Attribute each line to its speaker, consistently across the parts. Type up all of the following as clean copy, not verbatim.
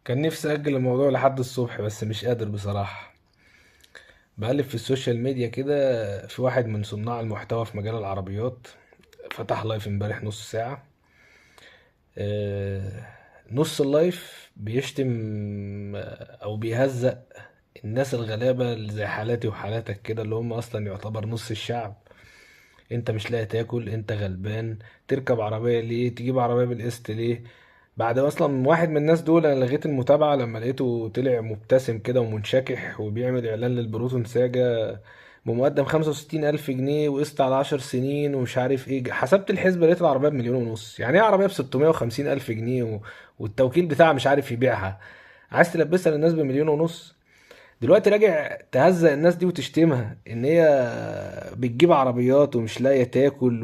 Speaker 1: كان نفسي أجل الموضوع لحد الصبح بس مش قادر بصراحة. بقلب في السوشيال ميديا كده، في واحد من صناع المحتوى في مجال العربيات فتح لايف امبارح نص ساعة. آه، نص اللايف بيشتم أو بيهزأ الناس الغلابة اللي زي حالاتي وحالاتك كده، اللي هم أصلا يعتبر نص الشعب. انت مش لاقي تاكل، انت غلبان، تركب عربية ليه، تجيب عربية بالقسط ليه؟ بعد اصلا واحد من الناس دول انا لغيت المتابعة لما لقيته طلع مبتسم كده ومنشكح وبيعمل اعلان للبروتون ساجا بمقدم 65,000 جنيه وقسط على 10 سنين ومش عارف ايه. حسبت الحسبة لقيت العربية ب1,500,000. يعني ايه عربية ب650,000 جنيه والتوكيل بتاعها مش عارف يبيعها؟ عايز تلبسها للناس ب1,500,000؟ دلوقتي راجع تهزأ الناس دي وتشتمها ان هي بتجيب عربيات ومش لاقيه تاكل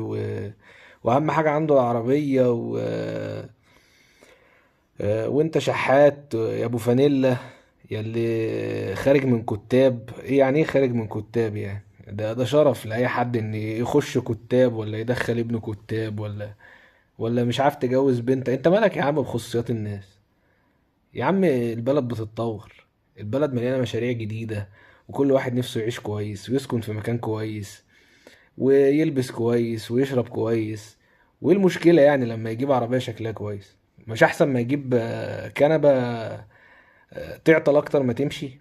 Speaker 1: واهم حاجه عنده العربيه وانت شحات يا ابو فانيلا، يا اللي خارج من كتاب. ايه يعني ايه خارج من كتاب؟ يعني ده شرف لاي حد ان يخش كتاب ولا يدخل ابنه كتاب ولا مش عارف تجوز بنت. انت مالك يا عم بخصوصيات الناس؟ يا عم البلد بتتطور، البلد مليانة مشاريع جديدة، وكل واحد نفسه يعيش كويس ويسكن في مكان كويس ويلبس كويس ويشرب كويس. وايه المشكلة يعني لما يجيب عربية شكلها كويس؟ مش احسن ما يجيب كنبة تعطل اكتر ما تمشي؟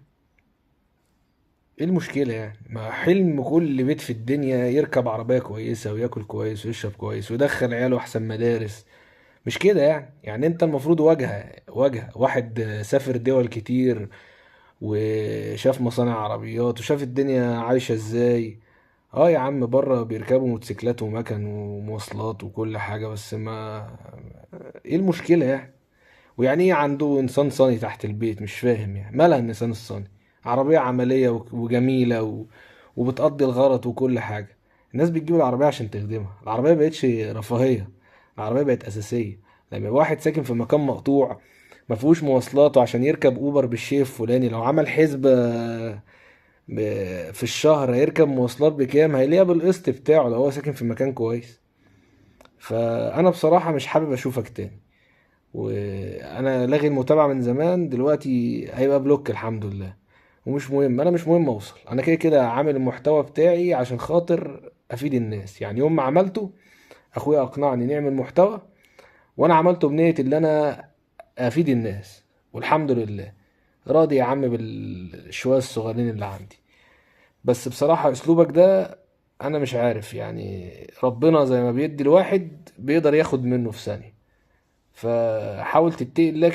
Speaker 1: ايه المشكلة يعني؟ ما حلم كل بيت في الدنيا يركب عربية كويسة وياكل كويس ويشرب كويس ويدخل عياله احسن مدارس. مش كده يعني انت المفروض واجهة واحد سافر دول كتير وشاف مصانع عربيات وشاف الدنيا عايشة ازاي. اه يا عم بره بيركبوا موتوسيكلات ومكن ومواصلات وكل حاجة، بس ما ايه المشكلة يعني؟ ويعني ايه عنده انسان صاني تحت البيت؟ مش فاهم يعني مالها النسان الصاني؟ عربية عملية وجميلة وبتقضي الغرض وكل حاجة. الناس بتجيب العربية عشان تخدمها. العربية بقتش رفاهية، العربية بقت أساسية. لما يبقى واحد ساكن في مكان مقطوع ما فيهوش مواصلات وعشان يركب اوبر بالشيء الفلاني، لو عمل حسبة في الشهر هيركب مواصلات بكام، هيلاقيها بالقسط بتاعه لو هو ساكن في مكان كويس. فانا بصراحة مش حابب اشوفك تاني، وانا لاغي المتابعة من زمان. دلوقتي هيبقى بلوك الحمد لله. ومش مهم، انا مش مهم اوصل، انا كده كده عامل المحتوى بتاعي عشان خاطر افيد الناس. يعني يوم ما عملته اخويا اقنعني نعمل محتوى، وانا عملته بنية اللي انا افيد الناس، والحمد لله راضي يا عم بالشوية الصغيرين اللي عندي. بس بصراحة اسلوبك ده انا مش عارف يعني، ربنا زي ما بيدي الواحد بيقدر ياخد منه في ثانية. فحاول تتقي الله